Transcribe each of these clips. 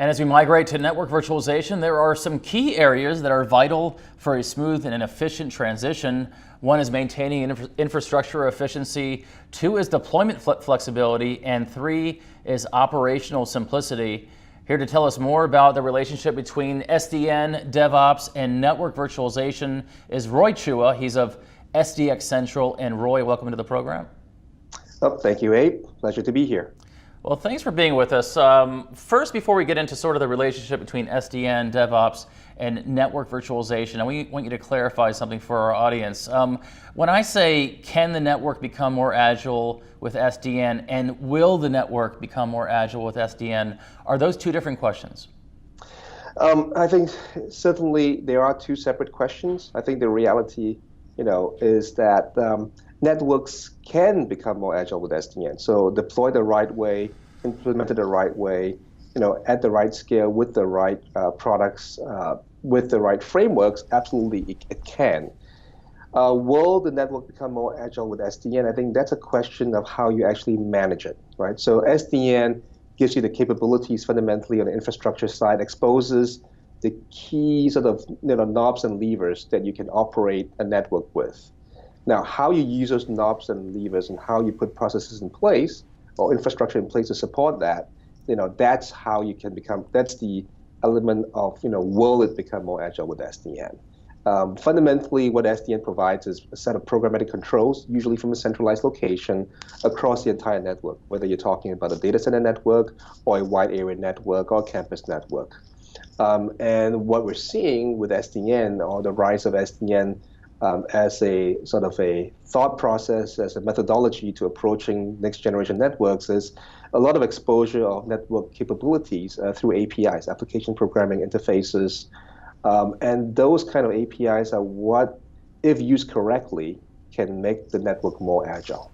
And as we migrate to network virtualization, there are some key areas that are vital for a smooth and an efficient transition. One is maintaining infrastructure efficiency, two is deployment flexibility, and three is operational simplicity. Here to tell us more about the relationship between SDN, DevOps, and network virtualization is Roy Chua. He's of SDX Central. And Roy, welcome to the program. Oh, thank you, Abe. Pleasure to be here. Well, thanks for being with us. First, before we get into sort of the relationship between SDN, DevOps, and network virtualization, I want you to clarify something for our audience. When I say, can the network become more agile with SDN, and will the network become more agile with SDN, are those two different questions? I think certainly there are two separate questions. I think the reality, is that networks can become more agile with SDN. So deploy the right way, implemented the right way, at the right scale with the right products, with the right frameworks, absolutely it can. Will the network become more agile with SDN? I think that's a question of how you actually manage it, right? So SDN gives you the capabilities fundamentally on the infrastructure side, exposes the key sort of knobs and levers that you can operate a network with. Now, how you use those knobs and levers and how you put processes in place or infrastructure in place to support that, that's how you can become, that's the element of, will it become more agile with SDN? Fundamentally, what SDN provides is a set of programmatic controls, usually from a centralized location, across the entire network, whether you're talking about a data center network or a wide area network or campus network. And what we're seeing with SDN, or the rise of SDN, as a sort of a thought process, as a methodology to approaching next generation networks, is a lot of exposure of network capabilities through APIs, application programming interfaces. And those kind of APIs are what, if used correctly, can make the network more agile.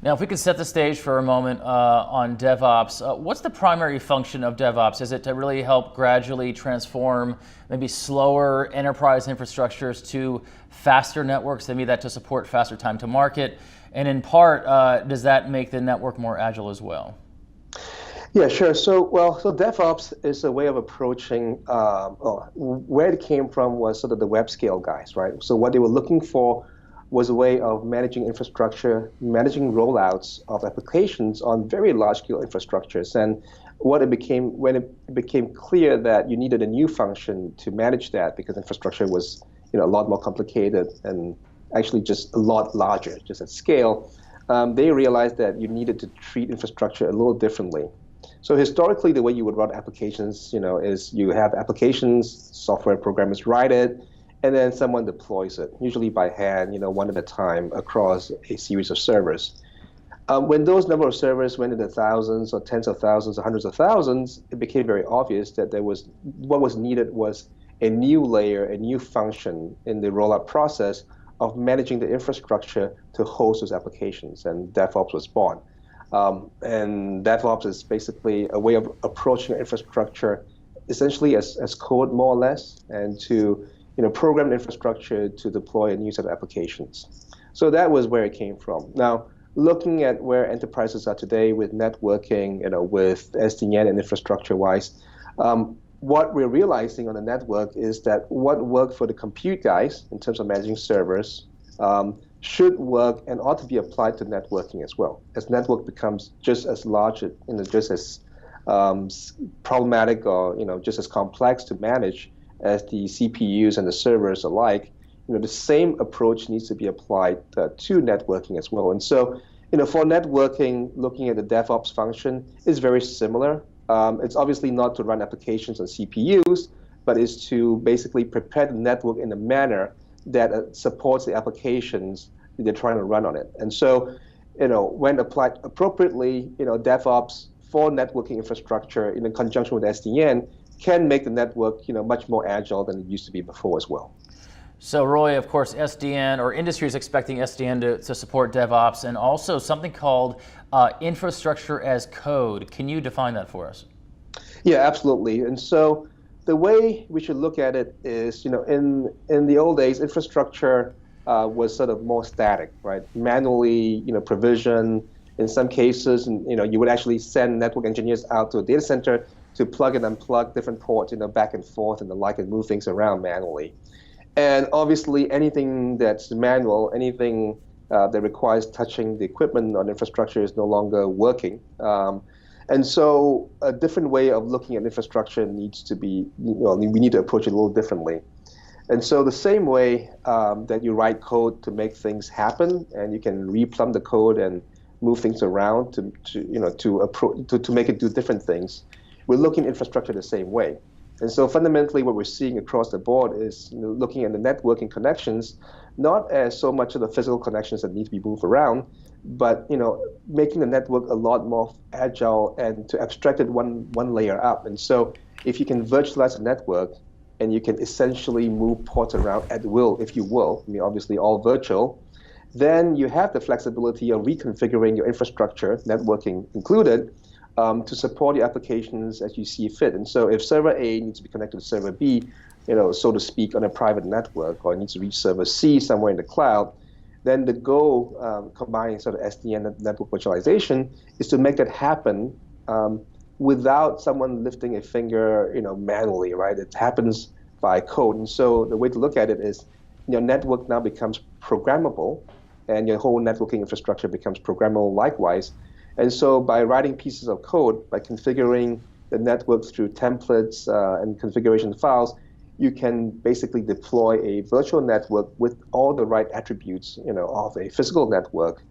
Now, if we could set the stage for a moment on DevOps, what's the primary function of DevOps? Is it to really help gradually transform maybe slower enterprise infrastructures to faster networks, maybe that to support faster time to market? And in part, does that make the network more agile as well? Yeah, sure. So DevOps is a way of approaching, where it came from was sort of the web scale guys, right? So what they were looking for was a way of managing infrastructure, managing rollouts of applications on very large scale infrastructures. And when it became clear that you needed a new function to manage that, because infrastructure was a lot more complicated and actually just a lot larger, just at scale, they realized that you needed to treat infrastructure a little differently. So historically, the way you would run applications, is you have applications, software programmers write it, and then someone deploys it, usually by hand, one at a time across a series of servers. When those number of servers went into thousands or tens of thousands or hundreds of thousands, it became very obvious that what was needed was a new layer, a new function in the rollout process of managing the infrastructure to host those applications, and DevOps was born. And DevOps is basically a way of approaching infrastructure essentially as code, more or less, and to program infrastructure to deploy a new set of applications. So that was where it came from. Now, looking at where enterprises are today with networking, with SDN and infrastructure-wise, what we're realizing on the network is that what worked for the compute guys in terms of managing servers should work and ought to be applied to networking as well. As network becomes just as large, just as problematic or just as complex to manage as the CPUs and the servers alike, the same approach needs to be applied to networking as well. And so, for networking, looking at the DevOps function is very similar. It's obviously not to run applications on CPUs, but is to basically prepare the network in a manner that supports the applications that they're trying to run on it. And so, when applied appropriately, DevOps for networking infrastructure in conjunction with SDN can make the network, much more agile than it used to be before as well. So Roy, of course, SDN, or industry is expecting SDN to support DevOps, and also something called infrastructure as code. Can you define that for us? Yeah, absolutely. And so the way we should look at it is, in the old days, infrastructure was sort of more static, right? Manually, provision. In some cases, you would actually send network engineers out to a data center to plug and unplug different ports, back and forth and the like, and move things around manually. And obviously, anything that's manual, anything that requires touching the equipment or infrastructure is no longer working. And so a different way of looking at infrastructure needs to be, we need to approach it a little differently. And so the same way that you write code to make things happen, and you can replumb the code and move things around to make it do different things, we're looking at infrastructure the same way. And so fundamentally what we're seeing across the board is looking at the networking connections, not as so much of the physical connections that need to be moved around, but making the network a lot more agile and to abstract it one layer up. And so if you can virtualize a network and you can essentially move ports around at will, if you will, I mean obviously all virtual, then you have the flexibility of reconfiguring your infrastructure, networking included, to support your applications as you see fit. And so if server A needs to be connected to server B, so to speak, on a private network, or needs to reach server C somewhere in the cloud, then the goal, combining sort of SDN network virtualization, is to make that happen without someone lifting a finger, manually, right? It happens by code. And so the way to look at it is your network now becomes programmable, and your whole networking infrastructure becomes programmable likewise. And so by writing pieces of code, by configuring the network through templates and configuration files, you can basically deploy a virtual network with all the right attributes, of a physical network,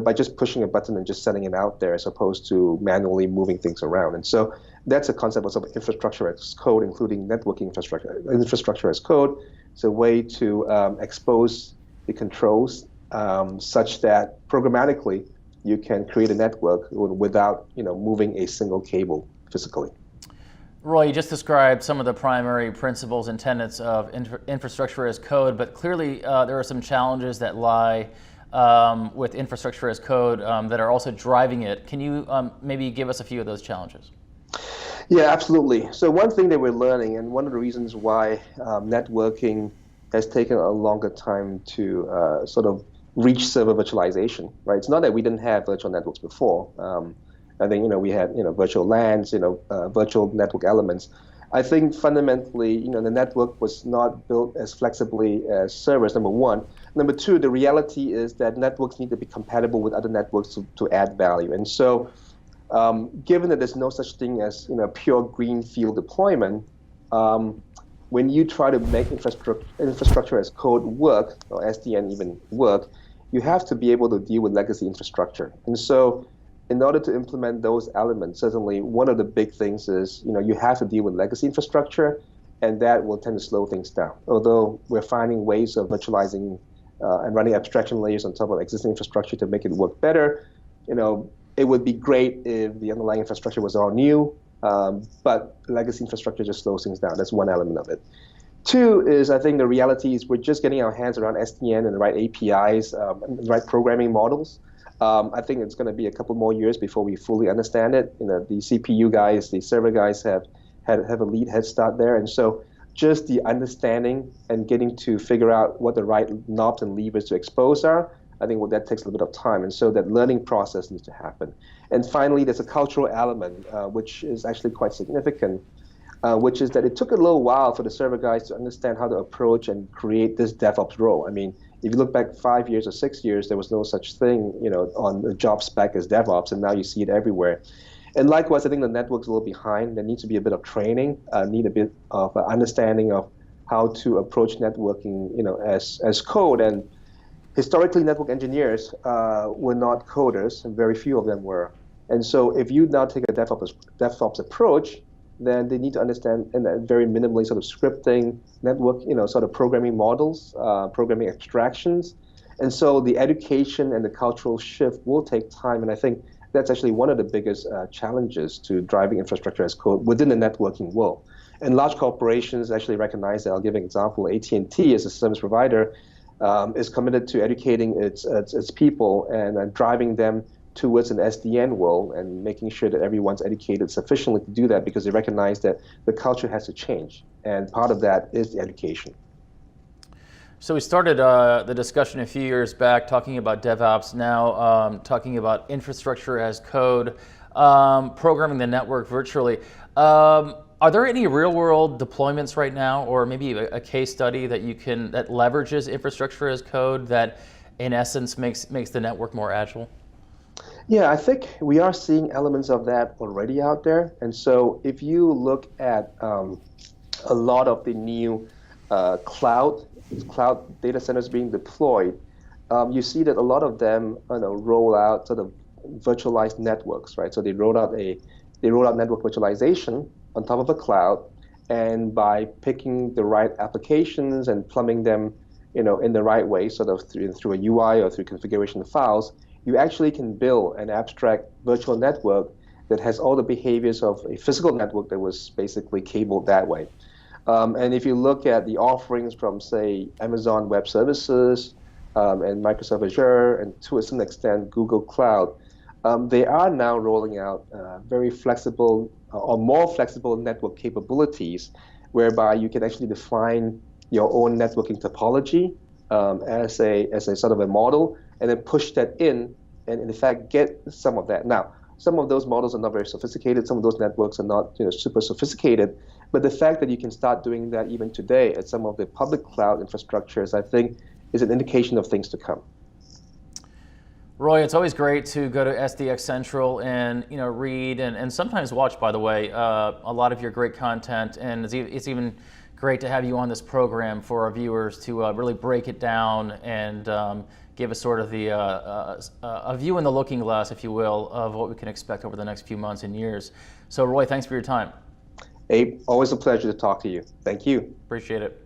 by just pushing a button and just sending it out there, as opposed to manually moving things around. And so that's a concept of sort of infrastructure as code, including networking infrastructure as code. It's a way to expose the controls such that programmatically you can create a network without moving a single cable physically. Roy, you just described some of the primary principles and tenets of infrastructure as code, but clearly there are some challenges that lie with infrastructure as code that are also driving it. Can you maybe give us a few of those challenges? Yeah, absolutely. So one thing that we're learning, and one of the reasons why networking has taken a longer time to sort of reach server virtualization, right? It's not that we didn't have virtual networks before. I think we had virtual LANs, virtual network elements. I think fundamentally, the network was not built as flexibly as servers. Number one. Number two, the reality is that networks need to be compatible with other networks to add value. And so, given that there's no such thing as pure greenfield deployment, when you try to make infrastructure as code work, or SDN even work, you have to be able to deal with legacy infrastructure. And so in order to implement those elements, certainly one of the big things is, you have to deal with legacy infrastructure, and that will tend to slow things down. Although we're finding ways of virtualizing and running abstraction layers on top of existing infrastructure to make it work better. It would be great if the underlying infrastructure was all new, but legacy infrastructure just slows things down. That's one element of it. Two is, I think the reality is we're just getting our hands around SDN and the right APIs, and the right programming models. I think it's going to be a couple more years before we fully understand it. The CPU guys, the server guys have a lead head start there. And so just the understanding and getting to figure out what the right knobs and levers to expose are, I think that takes a little bit of time. And so that learning process needs to happen. And finally, there's a cultural element, which is actually quite significant, which is that it took a little while for the server guys to understand how to approach and create this DevOps role. I mean, if you look back 5 years or 6 years, there was no such thing, on the job spec as DevOps, and now you see it everywhere. And likewise, I think the network's a little behind. There needs to be a bit of training, need a bit of understanding of how to approach networking, as code. And historically, network engineers were not coders, and very few of them were. And so if you now take a DevOps approach, then they need to understand in a very minimally sort of scripting, network, sort of programming models, programming abstractions. And so the education and the cultural shift will take time. And I think that's actually one of the biggest challenges to driving infrastructure as code within the networking world. And large corporations actually recognize that. I'll give an example. AT&T, as a service provider, is committed to educating its people and driving them towards an SDN world and making sure that everyone's educated sufficiently to do that, because they recognize that the culture has to change. And part of that is the education. So we started the discussion a few years back talking about DevOps, now talking about infrastructure as code, programming the network virtually. Are there any real-world deployments right now, or maybe a case study that that leverages infrastructure as code that, in essence, makes the network more agile? Yeah, I think we are seeing elements of that already out there. And so if you look at a lot of the new cloud data centers being deployed, you see that a lot of them roll out sort of virtualized networks, right? So they roll out network virtualization on top of a cloud, and by picking the right applications and plumbing them, in the right way, sort of through a UI or through configuration files, you actually can build an abstract virtual network that has all the behaviors of a physical network that was basically cabled that way. And if you look at the offerings from, say, Amazon Web Services and Microsoft Azure, and to a certain extent Google Cloud, they are now rolling out very flexible or more flexible network capabilities, whereby you can actually define your own networking topology as a sort of a model, and then push that in, and in fact get some of that. Now, some of those models are not very sophisticated. Some of those networks are not super sophisticated. But the fact that you can start doing that even today at some of the public cloud infrastructures, I think, is an indication of things to come. Roy, it's always great to go to SDX Central and read and sometimes watch, by the way, a lot of your great content. And it's even great to have you on this program for our viewers to really break it down and give us sort of a view in the looking glass, if you will, of what we can expect over the next few months and years. So, Roy, thanks for your time. Abe, always a pleasure to talk to you. Thank you. Appreciate it.